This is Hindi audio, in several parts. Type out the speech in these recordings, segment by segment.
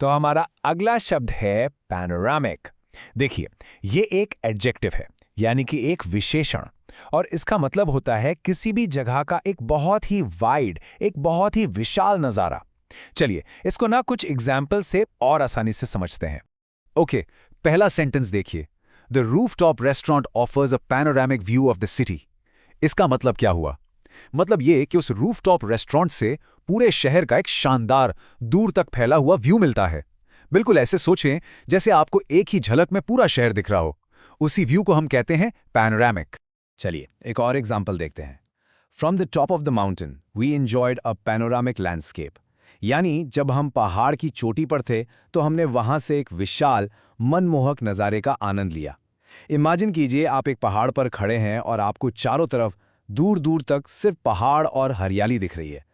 तो हमारा अगला शब्द है पैनोरामिक। देखिए, ये एक एडजेक्टिव है, यानी कि एक विशेषण, और इसका मतलब होता है किसी भी जगह का एक बहुत ही वाइड, एक बहुत ही विशाल नज़ारा। चलिए इसको ना कुछ एग्जाम्पल से और आसानी से समझते हैं। ओके, पहला सेंटेंस देखिए। The rooftop restaurant offers a panoramic view of the city. इसका मतलब क्या हुआ? मतलब ये कि उस रूफटॉप रेस्टोरेंट से पूरे शहर का एक शानदार, दूर तक फैला हुआ व्यू मिलता है। बिल्कुल ऐसे सोचें जैसे आपको एक ही झलक में पूरा शहर दिख रहा हो। उसी व्यू को हम कहते हैं पैनोरामिक। चलिए एक और एग्जाम्पल देखते हैं। From the top of the mountain we enjoyed a panoramic landscape. यानी जब हम पहाड़ की चोटी पर थे तो हमने वहां से एक विशाल, मनमोहक नज़ारे का आनंद लिया। इमेजिन कीजिए आप एक पहाड़ पर खड़े हैं और आपको चारों तरफ दूर दूर तक सिर्फ पहाड़ और हरियाली दिख रही है।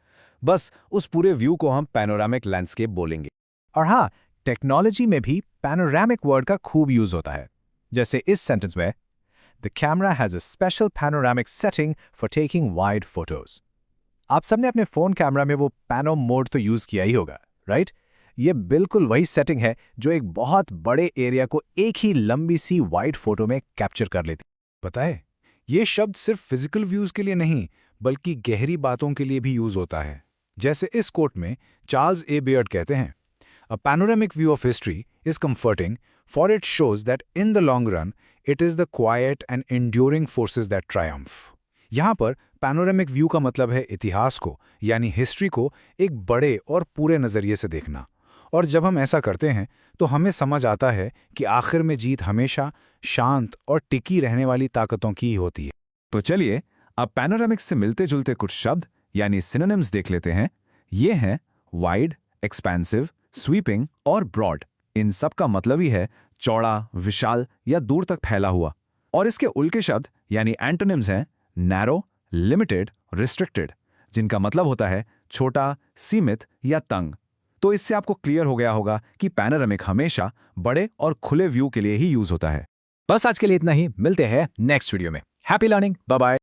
बस उस पूरे व्यू को हम पैनोरामिक लैंडस्केप बोलेंगे। और हाँ, टेक्नोलॉजी में भी पैनोरामिक वर्ड का खूब यूज होता है। जैसे इस सेंटेंस में, the camera has a special panoramic setting for taking wide photos. आप सबने अपने फोन कैमरा में वो पैनो मोड तो यूज किया ही होगा, राइट? ये बिल्कुल वही सेटिंग है जो एक बहुत बड़े एरिया को एक ही लंबी सी वाइड फोटो में कैप्चर कर लेती। पता है, ये शब्द सिर्फ फिजिकल व्यूज के लिए नहीं, बल्कि गहरी बातों के लिए भी यूज होता है। जैसे इस कोट में चार्ल्स ए बेयर्ड कहते हैं, a panoramic view of history is comforting for it shows that in the long run it is the quiet and enduring forces that triumph. यहाँ पर पैनोरामिक व्यू का मतलब है इतिहास को, यानी हिस्ट्री को एक बड़े और पूरे नज़रिए से देखना। और जब हम ऐसा करते हैं तो हमें समझ आता है कि आखिर में जीत हमेशा शांत और टिकी रहने वाली ताकतों की ही होती है। तो चलिए अब पैनोरामिक से मिलते जुलते कुछ शब्द यानी सिनोनिम्स देख लेते हैं। ये हैं वाइड, एक्सपेंसिव, स्वीपिंग और ब्रॉड। इन सब का मतलब ही है चौड़ा, विशाल या दूर तक फैला हुआ। और इसके उल्टे शब्द यानी एंटोनिम्स हैं नैरो, लिमिटेड, रिस्ट्रिक्टेड, जिनका मतलब होता है छोटा, सीमित या तंग। तो इससे आपको क्लियर हो गया होगा कि पैनोरामिक हमेशा बड़े और खुले व्यू के लिए ही यूज होता है। बस आज के लिए इतना ही। मिलते हैं नेक्स्ट वीडियो में। Happy learning, bye bye.